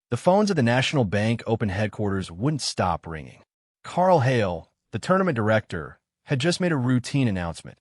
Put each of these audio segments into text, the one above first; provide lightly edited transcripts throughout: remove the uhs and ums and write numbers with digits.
The phones of the National Bank Open headquarters wouldn't stop ringing. Karl Hale, the tournament director, had just made a routine announcement.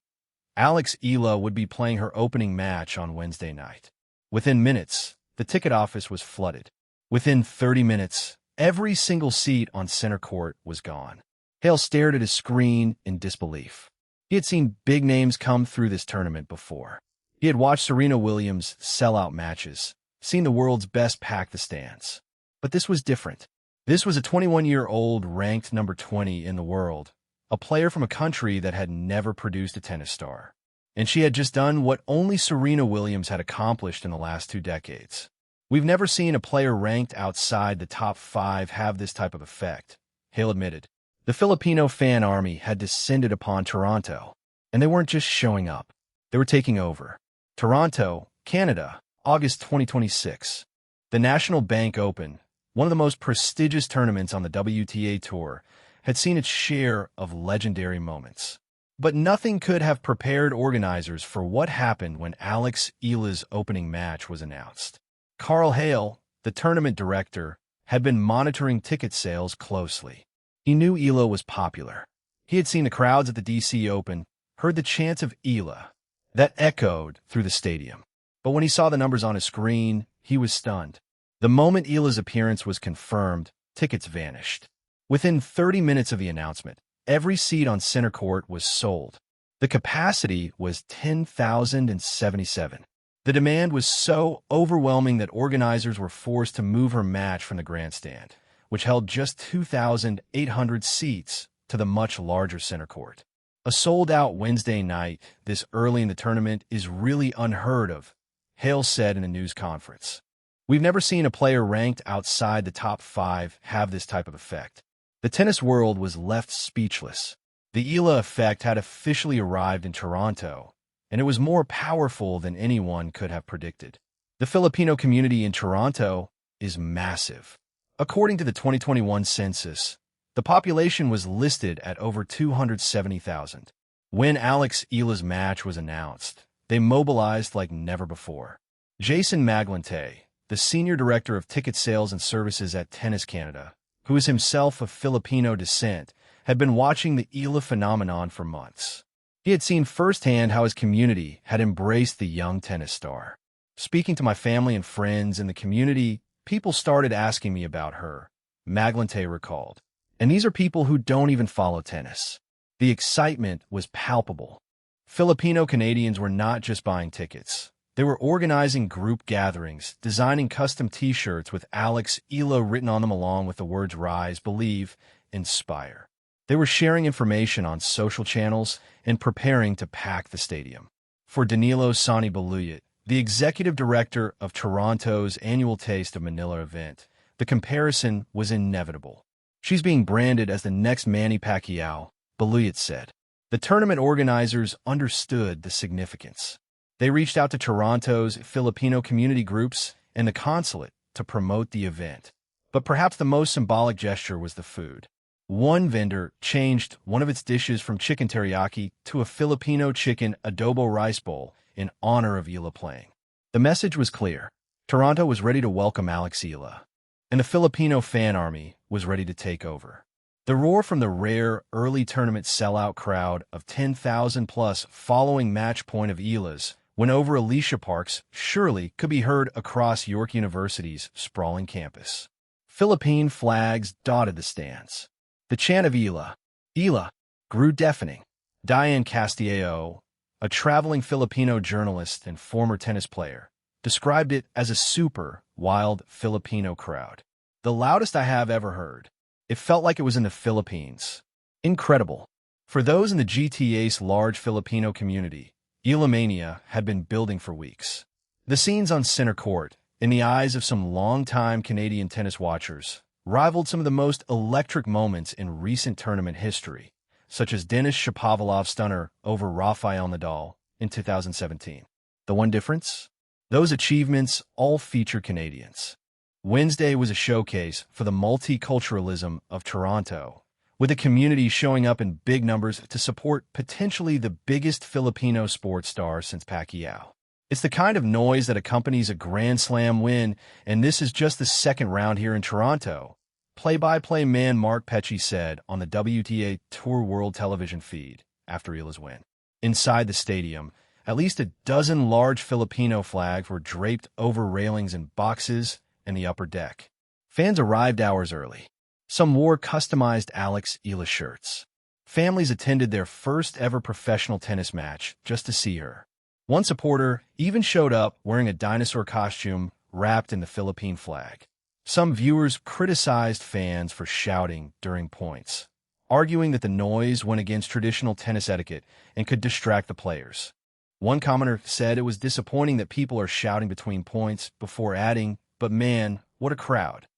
Alex Ela would be playing her opening match on Wednesday night. Within minutes, the ticket office was flooded. Within 30 minutes, every single seat on center court was gone. Hale stared at his screen in disbelief. He had seen big names come through this tournament before. He had watched Serena Williams sell out matches, seen the world's best pack the stands. But this was different. This was a 21-year-old ranked number 20 in the world, a player from a country that had never produced a tennis star. And she had just done what only Serena Williams had accomplished in the last 2 decades. We've never seen a player ranked outside the top 5 have this type of effect, Hale admitted. The Filipino fan army had descended upon Toronto, and they weren't just showing up. They were taking over. Toronto, Canada, August 2026. The National Bank Open, one of the most prestigious tournaments on the WTA Tour, had seen its share of legendary moments. But nothing could have prepared organizers for what happened when Alex Ela's opening match was announced. Karl Hale, the tournament director, had been monitoring ticket sales closely. He knew Ela was popular. He had seen the crowds at the DC Open, heard the chants of Ela that echoed through the stadium. But when he saw the numbers on his screen, he was stunned. The moment Ela's appearance was confirmed, tickets vanished. Within 30 minutes of the announcement, every seat on center court was sold. The capacity was 10,077. The demand was so overwhelming that organizers were forced to move her match from the grandstand, which held just 2,800 seats, to the much larger center court. A sold-out Wednesday night this early in the tournament is really unheard of, Hale said in a news conference. We've never seen a player ranked outside the top 5 have this type of effect. The tennis world was left speechless. The Ela effect had officially arrived in Toronto, and it was more powerful than anyone could have predicted. The Filipino community in Toronto is massive. According to the 2021 census, the population was listed at over 270,000. When Alex Ela's match was announced, they mobilized like never before. Jason Maglante, the senior director of ticket sales and services at Tennis Canada, who is himself of Filipino descent, had been watching the Ela phenomenon for months. He had seen firsthand how his community had embraced the young tennis star. Speaking to my family and friends in the community, people started asking me about her, Maglante recalled. And these are people who don't even follow tennis. The excitement was palpable. Filipino Canadians were not just buying tickets. They were organizing group gatherings, designing custom T-shirts with Alex Ela written on them along with the words Rise, Believe, Inspire. They were sharing information on social channels and preparing to pack the stadium. For Danilo Sani Baluyat, the executive director of Toronto's annual Taste of Manila event, the comparison was inevitable. She's being branded as the next Manny Pacquiao, Baluyat said. The tournament organizers understood the significance. They reached out to Toronto's Filipino community groups and the consulate to promote the event. But perhaps the most symbolic gesture was the food. One vendor changed one of its dishes from chicken teriyaki to a Filipino chicken adobo rice bowl in honor of Ela playing. The message was clear. Toronto was ready to welcome Alex Ela, and the Filipino fan army was ready to take over. The roar from the rare early tournament sellout crowd of 10,000 plus following match point of Ela's went over Alicia Park's surely could be heard across York University's sprawling campus. Philippine flags dotted the stands. The chant of Ela, Ela, grew deafening. Diane Castillo, a traveling Filipino journalist and former tennis player, described it as a super wild Filipino crowd. The loudest I have ever heard. It felt like it was in the Philippines. Incredible. For those in the GTA's large Filipino community, Elamania had been building for weeks. The scenes on center court, in the eyes of some longtime Canadian tennis watchers, rivaled some of the most electric moments in recent tournament history, such as Denis Shapovalov's stunner over Rafael Nadal in 2017. The one difference? Those achievements all feature Canadians. Wednesday was a showcase for the multiculturalism of Toronto, with the community showing up in big numbers to support potentially the biggest Filipino sports star since Pacquiao. It's the kind of noise that accompanies a Grand Slam win, and this is just the second round here in Toronto. Play-by-play man Mark Pecci said on the WTA Tour World Television feed after Ela's win. Inside the stadium, at least a dozen large Filipino flags were draped over railings and boxes and the upper deck. Fans arrived hours early. Some wore customized Alex Ela shirts. Families attended their first ever professional tennis match just to see her. One supporter even showed up wearing a dinosaur costume wrapped in the Philippine flag. Some viewers criticized fans for shouting during points, arguing that the noise went against traditional tennis etiquette and could distract the players. One commenter said it was disappointing that people are shouting between points before adding, "But man, what a crowd."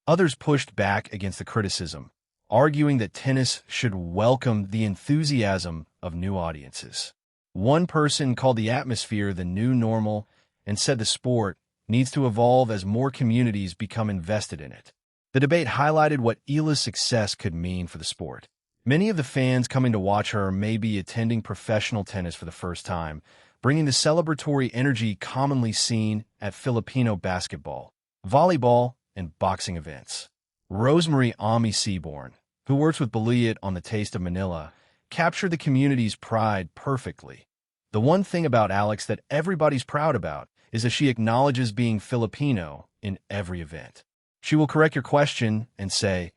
Others pushed back against the criticism, arguing that tennis should welcome the enthusiasm of new audiences. One person called the atmosphere the new normal and said the sport needs to evolve as more communities become invested in it. The debate highlighted what Ela's success could mean for the sport. Many of the fans coming to watch her may be attending professional tennis for the first time, bringing the celebratory energy commonly seen at Filipino basketball, volleyball, and boxing events. Rosemary Ami Seaborn, who works with Beliat on the Taste of Manila, captured the community's pride perfectly. The one thing about Alex that everybody's proud about is that she acknowledges being Filipino in every event. She will correct your question and say,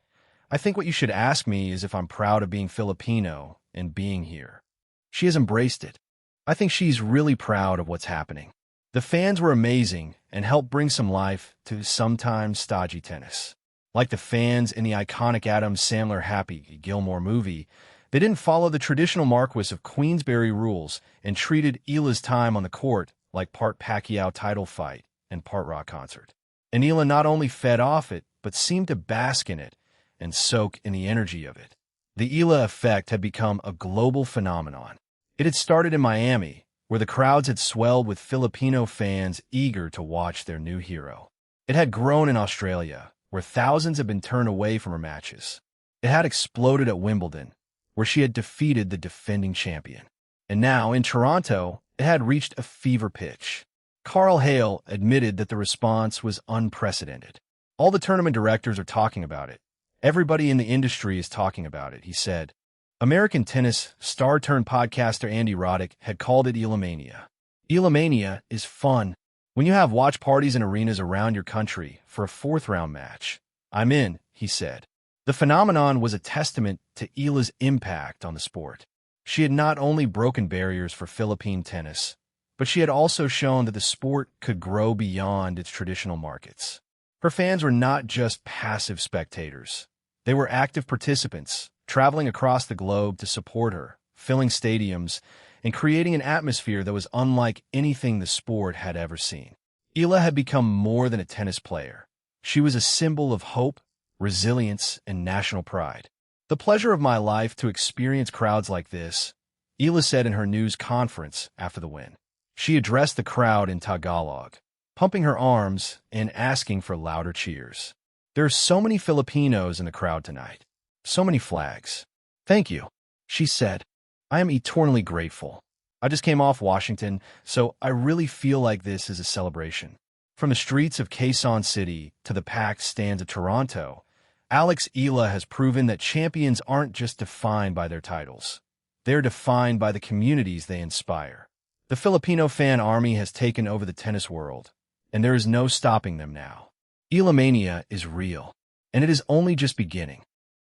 "I think what you should ask me is if I'm proud of being Filipino and being here." She has embraced it. I think she's really proud of what's happening. The fans were amazing and helped bring some life to sometimes stodgy tennis. Like the fans in the iconic Adam Sandler Happy Gilmore movie, they didn't follow the traditional Marquis of Queensberry rules and treated Ela's time on the court like part Pacquiao title fight and part rock concert. And Ela not only fed off it, but seemed to bask in it and soak in the energy of it. The Ela effect had become a global phenomenon. It had started in Miami, where the crowds had swelled with Filipino fans eager to watch their new hero. It had grown in Australia, where thousands had been turned away from her matches. It had exploded at Wimbledon, where she had defeated the defending champion. And now, in Toronto, it had reached a fever pitch. Karl Hale admitted that the response was unprecedented. "All the tournament directors are talking about it. Everybody in the industry is talking about it," he said. American tennis star-turned-podcaster Andy Roddick had called it Elamania. Elamania is fun. When you have watch parties in arenas around your country for a fourth-round match, "I'm in," he said. The phenomenon was a testament to Ela's impact on the sport. She had not only broken barriers for Philippine tennis, but she had also shown that the sport could grow beyond its traditional markets. Her fans were not just passive spectators. They were active participants, traveling across the globe to support her, filling stadiums, and creating an atmosphere that was unlike anything the sport had ever seen. Ela had become more than a tennis player. She was a symbol of hope, resilience, and national pride. "The pleasure of my life to experience crowds like this," Ela said in her news conference after the win. She addressed the crowd in Tagalog, pumping her arms and asking for louder cheers. "There are so many Filipinos in the crowd tonight. So many flags. Thank you," she said. "I am eternally grateful. I just came off Washington, so I really feel like this is a celebration." From the streets of Quezon City to the packed stands of Toronto, Alex Ela has proven that champions aren't just defined by their titles. They're defined by the communities they inspire. The Filipino fan army has taken over the tennis world, and there is no stopping them now. Elamania is real, and it is only just beginning.